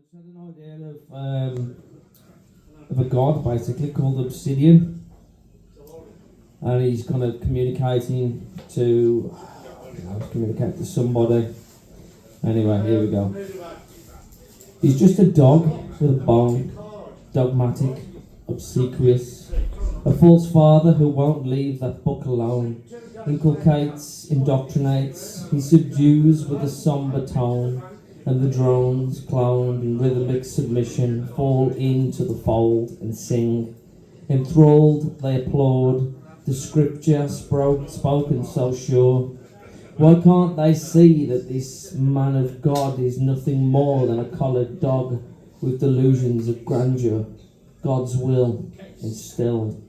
just had an idea of a god basically called Obsidian, and he's kind of communicating to communicate to somebody. Anyway, here we go. He's just a dog with a bone, dogmatic, obsequious, a false father who won't leave that book alone, inculcates, indoctrinates, he subdues with a sombre tone, and the drones, cloned in rhythmic submission, fall into the fold and sing. Enthralled, they applaud, the scripture spoken so sure. Why can't they see that this man of God is nothing more than a collared dog with delusions of grandeur, God's will instilled?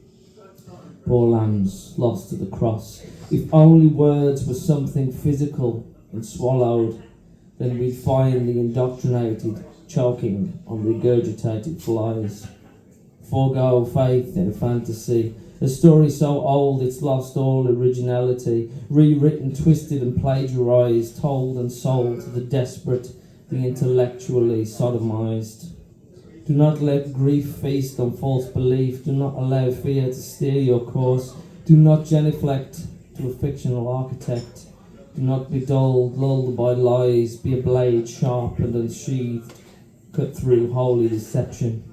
Poor lambs lost to the cross. If only words were something physical and swallowed, then we'd find the indoctrinated choking on regurgitated flies. Forgo faith in fantasy, a story so old it's lost all originality, rewritten, twisted and plagiarized, told and sold to the desperate, the intellectually sodomized. Do not let grief feast on false belief, do not allow fear to steer your course, do not genuflect to a fictional architect. Do not be dulled, lulled by lies, be a blade sharp and unsheathed, cut through holy deception.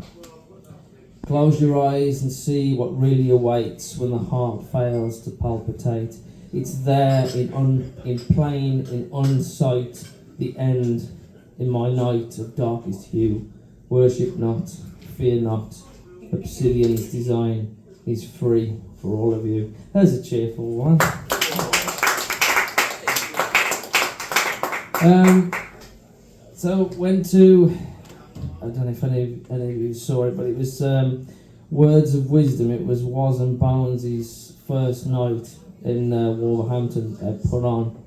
Close your eyes and see what really awaits when the heart fails to palpitate. It's there in plain, in unsight, the end in my night of darkest hue. Worship not, fear not, Obsidian's design is free for all of you. There's a cheerful one. So went to, I don't know if any of you saw it, but it was Words of Wisdom. It was Woz and Bones' first night in Wolverhampton put on,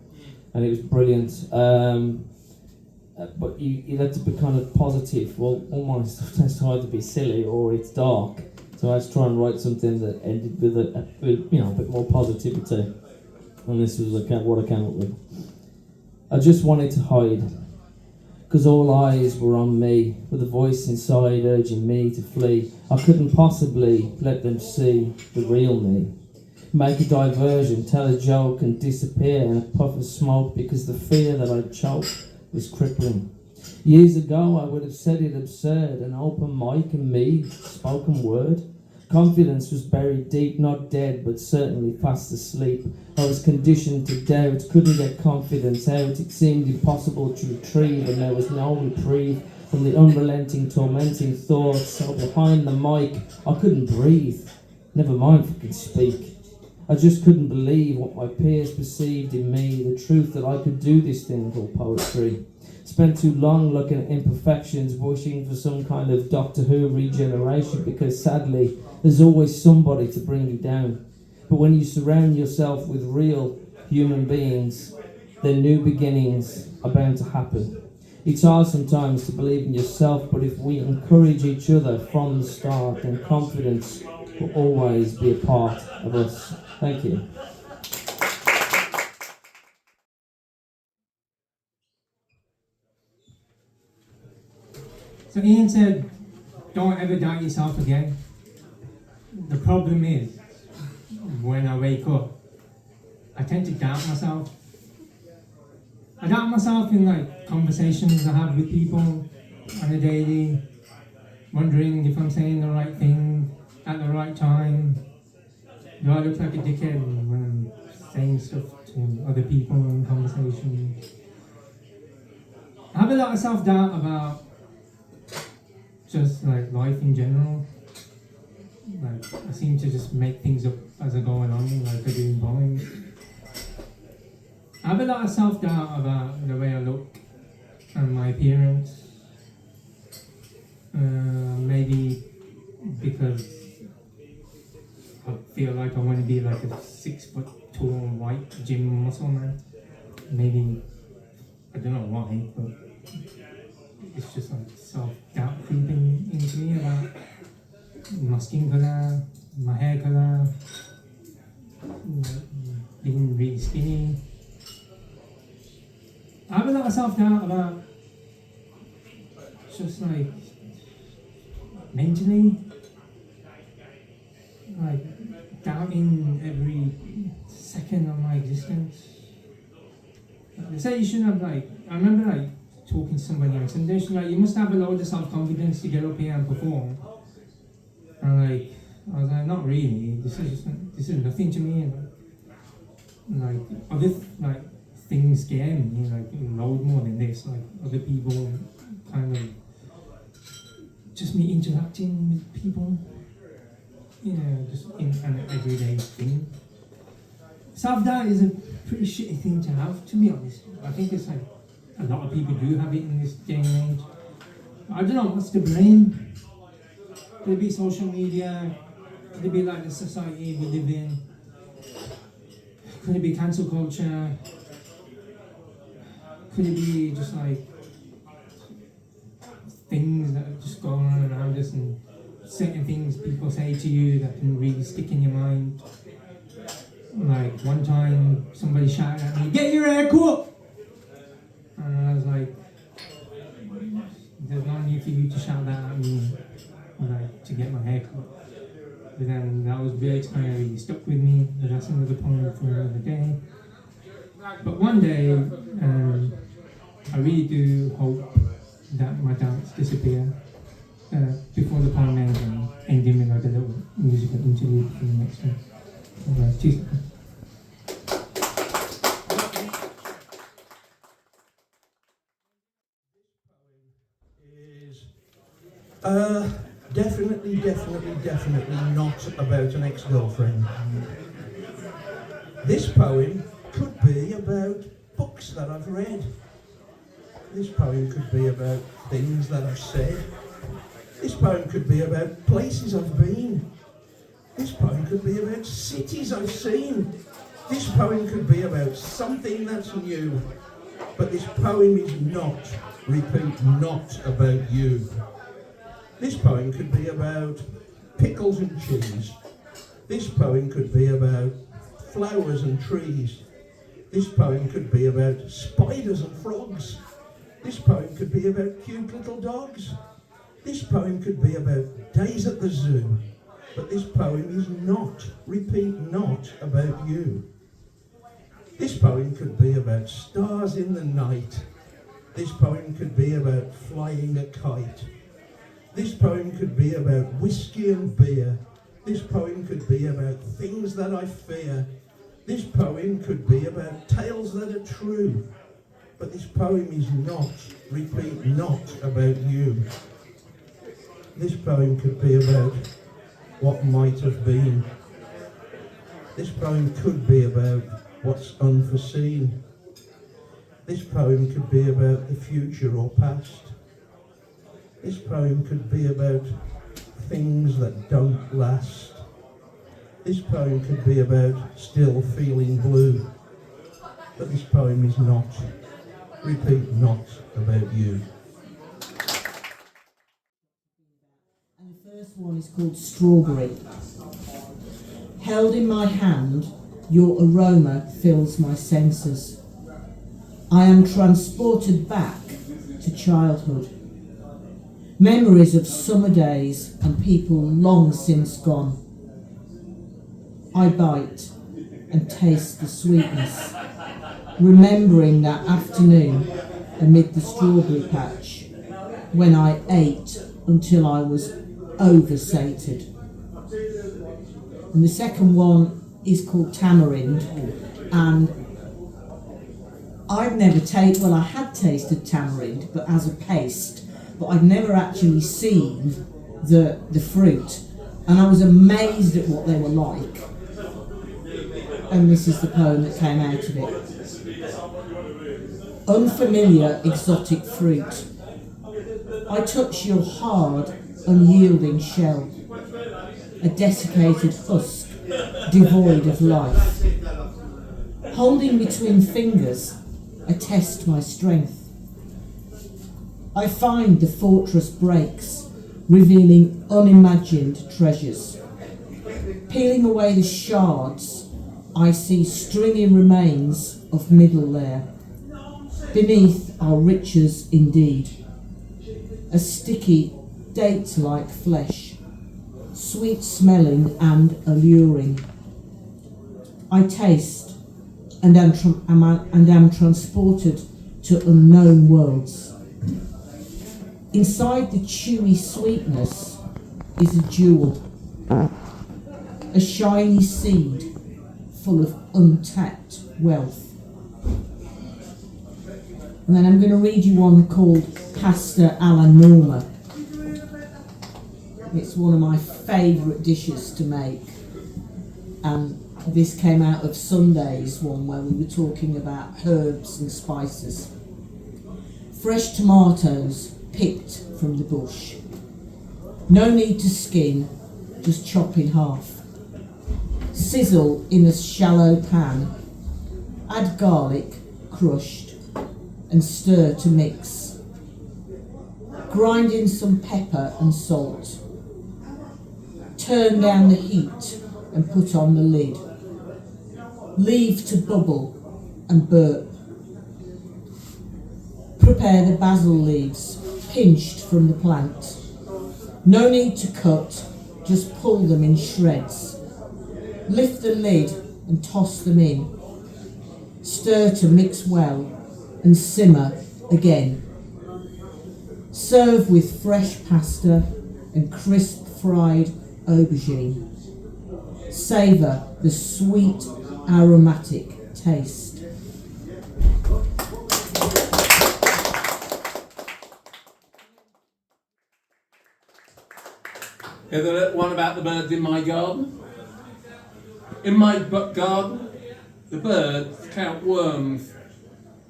and it was brilliant. But you had to be kind of positive. Well, all my stuff tends to either be silly or it's dark, so I had to try and write something that ended with a bit more positivity, and this was what I came up with. I just wanted to hide, because all eyes were on me, with a voice inside urging me to flee. I couldn't possibly let them see the real me. Make a diversion, tell a joke and disappear in a puff of smoke, because the fear that I'd choke was crippling. Years ago I would have said it absurd, an open mic and me, spoken word. Confidence was buried deep, not dead, but certainly fast asleep. I was conditioned to doubt, couldn't get confidence out. It seemed impossible to retrieve, and there was no reprieve from the unrelenting, tormenting thoughts. So behind the mic, I couldn't breathe, never mind fucking speak. I just couldn't believe what my peers perceived in me, the truth that I could do this thing called poetry. Spent too long looking at imperfections, wishing for some kind of Doctor Who regeneration, because sadly, there's always somebody to bring you down. But when you surround yourself with real human beings, then new beginnings are bound to happen. It's hard sometimes to believe in yourself, but if we encourage each other from the start, then confidence will always be a part of us. Thank you. So Ian said, don't ever doubt yourself again. The problem is, when I wake up, I tend to doubt myself. I doubt myself in conversations I have with people on a daily, wondering if I'm saying the right thing at the right time. Do I look like a dickhead when I'm saying stuff to other people in conversation? I have a lot of self-doubt about just life in general. I seem to just make things up as I go along, like I do in poems. I have a lot of self-doubt about the way I look and my appearance. Maybe because I feel like I want to be like a 6 foot tall white gym muscle man. Maybe, I don't know why, but it's just self-doubt creeping into me about my skin colour, my hair colour, being really skinny. I have a lot of self-doubt about just like mentally, like doubting every second of my existence. They say you shouldn't have like, I remember like talking to somebody on Sunday, she's like, you must have a load of self-confidence to get up here and perform. And like, I was like, not really, this is nothing to me. Like other things scare me, like load more than this, like other people kind of, just me interacting with people, just in an everyday thing. Self-doubt is a pretty shitty thing to have, to be honest. I think it's like, a lot of people do have it in this day and age. I don't know what's to blame. Could it be social media? Could it be like the society we live in? Could it be cancel culture? Could it be just like things that just go on around us and certain things people say to you that can really stick in your mind? Like one time somebody shouted at me, "Get your hair cut!" And I was like, there's no need for you to shout that at me, like, to get my hair cut. But then that was kind of really stuck with me, but that's another poem for another day. But one day, I really do hope that my doubts disappear before the poem ends, and ending with like a little musical interlude for the next one. Alright, cheers. Definitely not about an ex-girlfriend. This poem could be about books that I've read. This poem could be about things that I've said. This poem could be about places I've been. This poem could be about cities I've seen. This poem could be about something that's new. But this poem is not, repeat, not about you. This poem could be about pickles and cheese. This poem could be about flowers and trees. This poem could be about spiders and frogs. This poem could be about cute little dogs. This poem could be about days at the zoo. But this poem is not, repeat, not about you. This poem could be about stars in the night. This poem could be about flying a kite. This poem could be about whiskey and beer. This poem could be about things that I fear. This poem could be about tales that are true. But this poem is not, repeat, not about you. This poem could be about what might have been. This poem could be about what's unforeseen. This poem could be about the future or past. This poem could be about things that don't last. This poem could be about still feeling blue. But this poem is not, repeat, not about you. And the first one is called Strawberry. Held in my hand, your aroma fills my senses. I am transported back to childhood. Memories of summer days and people long since gone. I bite and taste the sweetness, remembering that afternoon amid the strawberry patch when I ate until I was oversated. And the second one is called Tamarind, and I've never tasted, well, I had tasted tamarind, but as a paste, but I've never actually seen the fruit, and I was amazed at what they were like. And this is the poem that came out of it. Unfamiliar exotic fruit. I touch your hard, unyielding shell, a desiccated husk devoid of life. Holding between fingers, I test my strength. I find the fortress breaks, revealing unimagined treasures. Peeling away the shards, I see stringy remains of middle layer. Beneath are riches indeed. a sticky, date-like flesh, sweet smelling and alluring. I taste and am transported to unknown worlds. Inside the chewy sweetness is a jewel, a shiny seed full of untapped wealth. And then I'm going to read you one called Pasta alla Norma. It's one of my favourite dishes to make. And this came out of Sunday's one where we were talking about herbs and spices. Fresh tomatoes picked from the bush. No need to skin, just chop in half. Sizzle in a shallow pan. Add garlic, crushed, and stir to mix. Grind in some pepper and salt. Turn down the heat and put on the lid. Leave to bubble and burp. Prepare the basil leaves, pinched from the plant. No need to cut, just pull them in shreds. Lift the lid and toss them in. Stir to mix well and simmer again. Serve with fresh pasta and crisp fried aubergine. Savour the sweet aromatic taste. Here's a little one about the birds in my garden. In my garden, the birds count worms.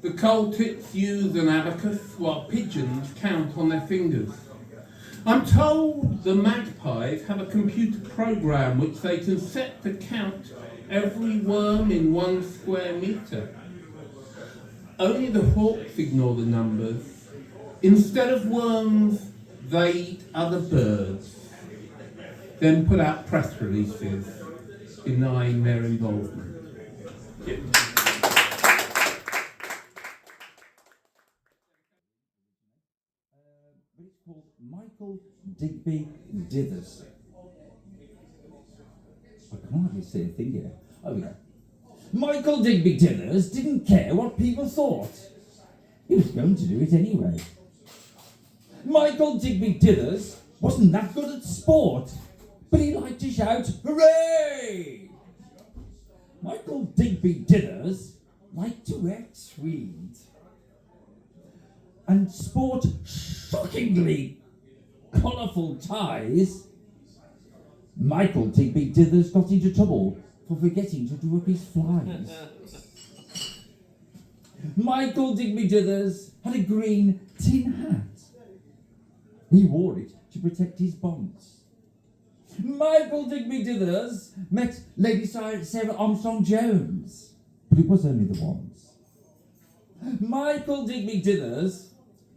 The coal tits use an abacus while pigeons count on their fingers. I'm told the magpies have a computer program which they can set to count every worm in 1 square metre. Only the hawks ignore the numbers. Instead of worms, they eat other birds, then put out press releases denying their involvement. It's called Michael Digby Dithers. I can hardly say a thing here. Oh yeah. Michael Digby Dithers didn't care what people thought. He was going to do it anyway. Michael Digby Dithers wasn't that good at sport, but he liked to shout, "Hooray!" Michael Digby Dithers liked to wear tweed and sport shockingly colourful ties. Michael Digby Dithers got into trouble for forgetting to do up his flies. Michael Digby Dithers had a green tin hat. He wore it to protect his bonds. Michael Digby Dithers met Lady Sarah Armstrong-Jones, but it was only the once. Michael Digby Dithers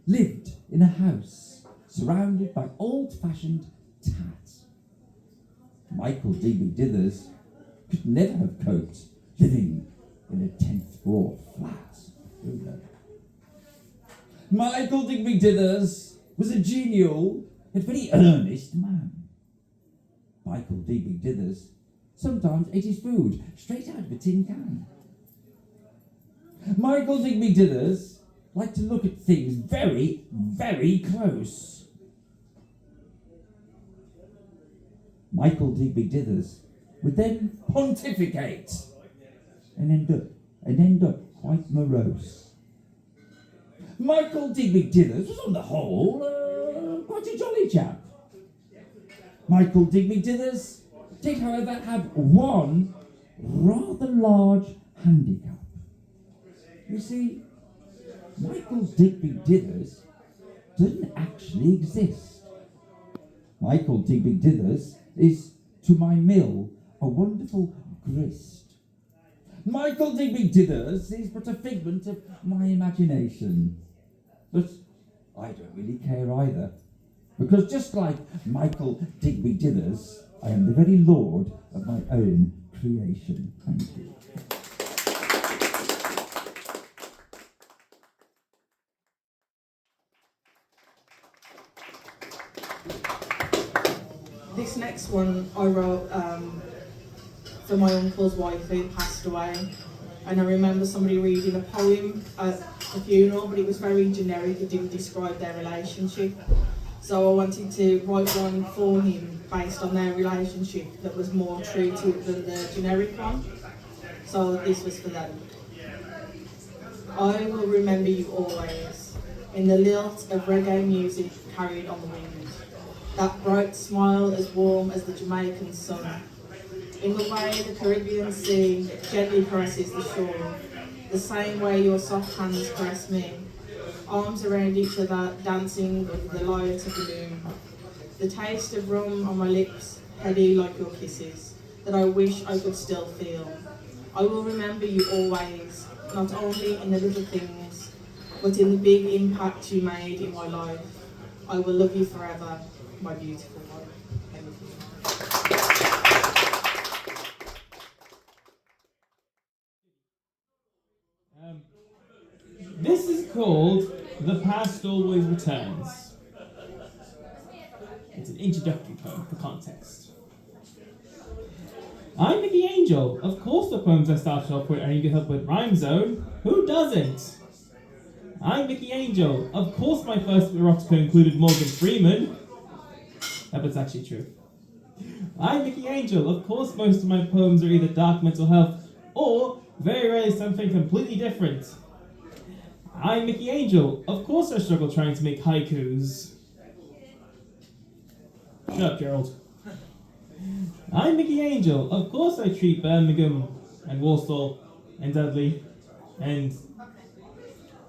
lived in a house surrounded by old-fashioned tat. Michael Digby Dithers could never have coped living in a 10th floor flat. Michael Digby Dithers was a genial yet very earnest man. Michael Digby Dithers sometimes ate his food straight out of a tin can. Michael Digby Dithers liked to look at things very, very close. Michael Digby Dithers would then pontificate and end up quite morose. Michael Digby Dithers was on the whole quite a jolly chap. Michael Digby Dithers did, however, have one rather large handicap. You see, Michael Digby Dithers doesn't actually exist. Michael Digby Dithers is, to my mill, a wonderful grist. Michael Digby Dithers is but a figment of my imagination. But I don't really care either, because just like Michael Digby Dithers, I am the very lord of my own creation. Thank you. This next one I wrote for my uncle's wife who passed away, and I remember somebody reading a poem at the funeral, but it was very generic, it didn't describe their relationship. So I wanted to write one for him based on their relationship that was more true to it than the generic one. So this was for them. I will remember you always, in the lilt of reggae music carried on the wind. That bright smile as warm as the Jamaican sun. In the way the Caribbean sea gently caresses the shore. The same way your soft hands caress me. Arms around each other, dancing under the light of the moon. The taste of rum on my lips, heady like your kisses, that I wish I could still feel. I will remember you always, not only in the little things, but in the big impact you made in my life. I will love you forever, my beautiful wife. Thank you. This is called The Past Always Returns. It's an introductory poem for context. I'm Mickey Angel. Of course the poems I started off with are needed help with Rhyme Zone. Who doesn't? I'm Mickey Angel. Of course my first erotica included Morgan Freeman. That was actually true. I'm Mickey Angel. Of course most of my poems are either dark mental health or very rarely something completely different. I'm Mickey Angel. Of course I struggle trying to make haikus. Shut up, Gerald. I'm Mickey Angel. Of course I treat Birmingham and Warsaw and Dudley and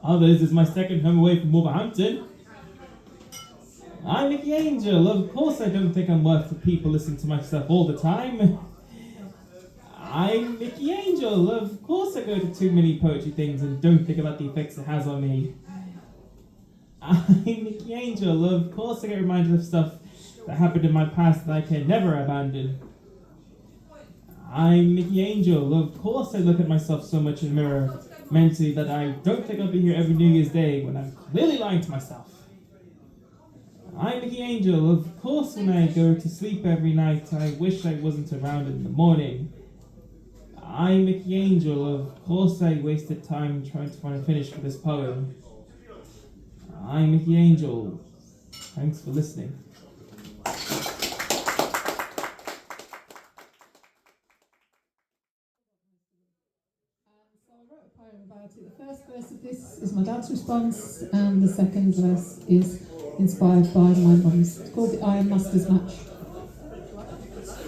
others as my second home away from Wolverhampton. I'm Mickey Angel. Of course I don't think I'm worth the people listening to my stuff all the time. I'm Mickey Angel. Of course I go to too many poetry things and don't think about the effects it has on me. I'm Mickey Angel. Of course I get reminded of stuff that happened in my past that I can never abandon. I'm Mickey Angel. Of course I look at myself so much in the mirror mentally that I don't think I'll be here every New Year's Day when I'm clearly lying to myself. I'm Mickey Angel. Of course when I go to sleep every night I wish I wasn't around in the morning. I'm Mickey Angel. Of course I wasted time trying to find a finish for this poem. I'm Mickey Angel. Thanks for listening. So I wrote a poem about it. The first verse of this is my dad's response, and the second verse is inspired by my mum's. It's called the Iron Masters Match.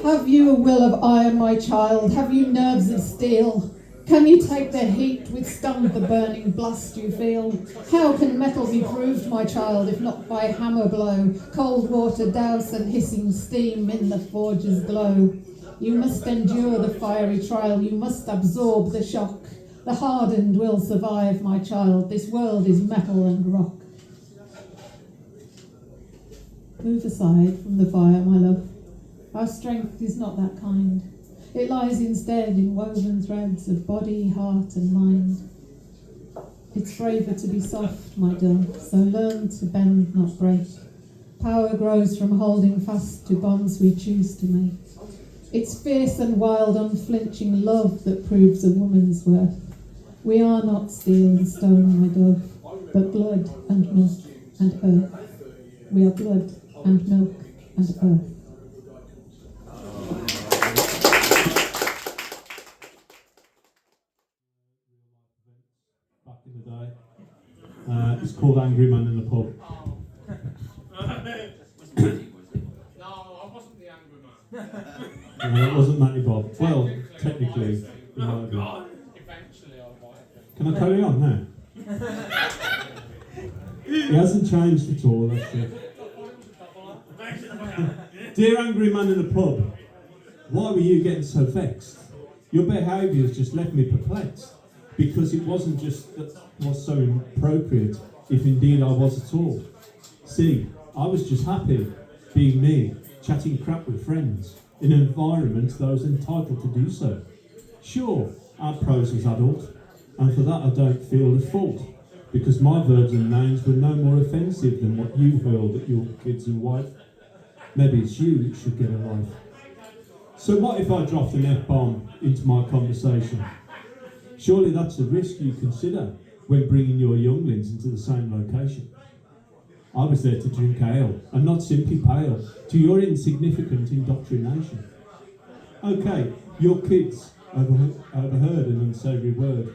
Have you a will of iron, my child? Have you nerves of steel? Can you take the heat, withstand the burning blast you feel? How can metal be proved, my child, if not by hammer blow? Cold water douse and hissing steam in the forge's glow. You must endure the fiery trial, you must absorb the shock. The hardened will survive, my child. This world is metal and rock. Move aside from the fire, my love. Our strength is not that kind. It lies instead in woven threads of body, heart and mind. It's braver to be soft, my dove, so learn to bend, not break. Power grows from holding fast to bonds we choose to make. It's fierce and wild, unflinching love that proves a woman's worth. We are not steel and stone, my dove, but blood and milk and earth. We are blood and milk and earth. Back in the day. It's called Angry Man in the Pub. No, I wasn't the angry man. No, it wasn't Matty Bob. Well, technically. Oh God! Eventually, I might. Can I carry on now? He hasn't changed at all, that's it. Dear Angry Man in the Pub, why were you getting so vexed? Your behaviour has just left me perplexed. Because it wasn't just that was so inappropriate, if indeed I was at all. See, I was just happy, being me, chatting crap with friends, in an environment that I was entitled to do so. Sure, our prose was adult, and for that I don't feel the fault, because my verbs and names were no more offensive than what you hurled at your kids and wife. maybe it's you that should get a life. So what if I dropped an F-bomb into my conversation? Surely that's a risk you consider when bringing your younglings into the same location. I was there to drink ale, and not simply pale, to your insignificant indoctrination. Okay, your kids overheard an unsavoury word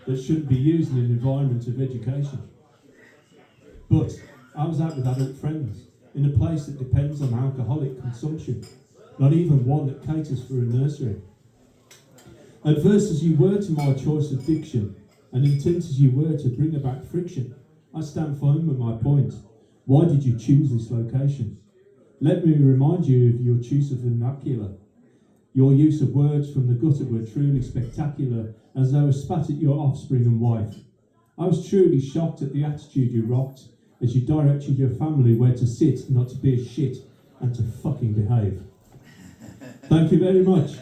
that shouldn't be used in an environment of education. But I was out with adult friends, in a place that depends on alcoholic consumption, not even one that caters for a nursery. Adverse as you were to my choice of diction, and intent as you were to bring about friction, I stand firm with my point. Why did you choose this location? Let me remind you of your choice of vernacular. Your use of words from the gutter were truly spectacular, as though spat at your offspring and wife. I was truly shocked at the attitude you rocked, as you directed your family where to sit, not to be a shit, and to fucking behave. Thank you very much.